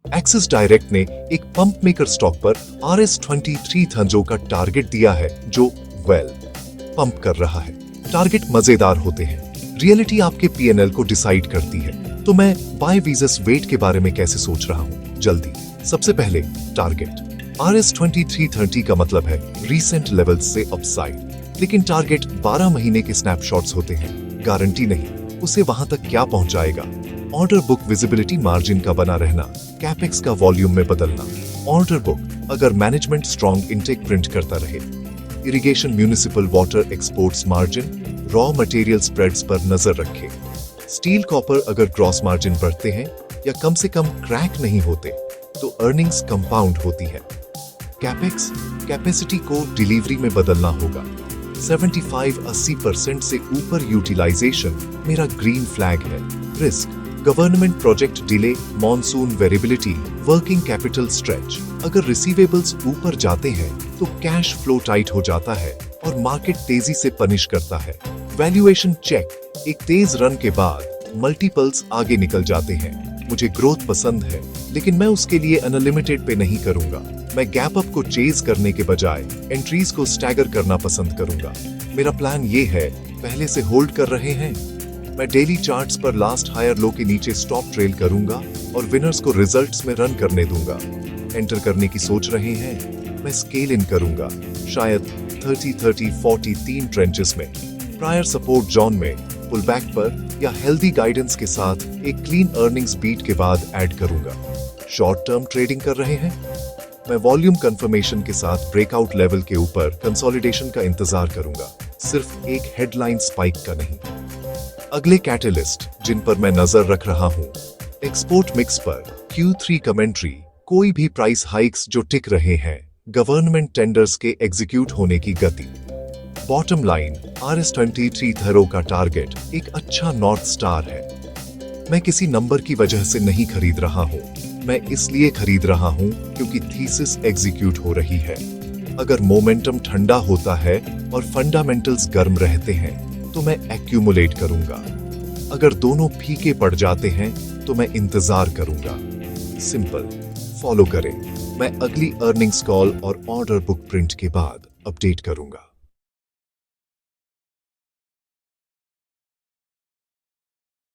Axis direct ने एक pump maker stock पर RS23 थंजो का टारगेट दिया है जो पंप कर रहा है। टारगेट मजेदार होते हैं, रियलिटी आपके पीएनएल को डिसाइड करती है। तो मैं बाय वीजस वेट के बारे में कैसे सोच रहा हूँ, जल्दी। सबसे पहले टारगेट RS2330 का मतलब है रीसेंट लेवल्स से अपसाइड, लेकिन टारगेट 12 महीने के स्नैपशॉट्स होते हैं, गारंटी नहीं उसे वहां तक क्या पहुंचाएगा। ऑर्डर बुक विजिबिलिटी मार्जिन का बना रहना, कैपेक्स का वॉल्यूम में बदलना। ऑर्डर बुक अगर मैनेजमेंट स्ट्रॉन्ग इनटेक प्रिंट करता रहे, irrigation municipal water exports margin, raw material spreads पर नजर रखे। स्टील कॉपर अगर ग्रॉस मार्जिन बढ़ते हैं या कम से कम क्रैक नहीं होते तो अर्निंग्स कंपाउंड होती है। कैपेक्स कैपेसिटी को डिलीवरी में बदलना होगा। 75-80% से ऊपर यूटिलाइजेशन मेरा ग्रीन फ्लैग है। Risk government project delay, monsoon variability, working capital stretch. अगर रिसीवेबल्स ऊपर जाते हैं तो कैश फ्लो टाइट हो जाता है और मार्केट तेजी से पनिश करता है। वैल्यूएशन चेक, एक तेज रन के बाद मल्टीपल्स आगे निकल जाते हैं। मुझे ग्रोथ पसंद है, लेकिन मैं उसके लिए अनलिमिटेड पे नहीं करूंगा। मैं गैप अप को चेज करने के बजाय एंट्रीज को स्टैगर करना पसंद करूंगा। मेरा प्लान ये है, पहले से होल्ड कर रहे हैं, मैं डेली चार्ट्स पर लास्ट हायर लो के नीचे स्टॉप ट्रेल करूंगा और विनर्स को रिजल्ट्स में रन करने दूंगा। एंटर करने की सोच रहे हैं, मैं स्केल इन करूंगा, शायद 30-30-40 3 ट्रेंचेस में, प्रायर सपोर्ट जोन में, पुल बैक पर या हेल्दी गाइडेंस के साथ एक क्लीन अर्निंग्स बीट के बाद ऐड करूंगा। शॉर्ट टर्म ट्रेडिंग कर रहे हैं, मैं वॉल्यूम कंफर्मेशन के साथ ब्रेकआउट लेवल के ऊपर कंसोलिडेशन का इंतजार करूंगा, सिर्फ एक हेडलाइन स्पाइक का नहीं। अगले कैटलिस्ट जिन पर मैं नजर रख रहा हूं, एक्सपोर्ट मिक्स पर Q3 कमेंट्री, कोई भी प्राइस हाइक्स जो टिक रहे हैं, गवर्नमेंट टेंडर्स के एग्जीक्यूट होने की गति। बॉटम लाइन RS23 थरो का टारगेट एक अच्छा नॉर्थ स्टार है। मैं किसी नंबर की वजह से नहीं खरीद रहा हूं, मैं इसलिए खरीद रहा हूं क्योंकि थीसिस एग्जीक्यूट हो रही है। अगर मोमेंटम ठंडा होता है और फंडामेंटल्स गर्म रहते हैं तो मैं एक्यूमुलेट करूंगा। अगर दोनों फीके पड़ जाते हैं तो मैं इंतजार करूंगा। सिंपल, फॉलो करें। मैं अगली अर्निंग्स कॉल और ऑर्डर बुक प्रिंट के बाद अपडेट करूंगा।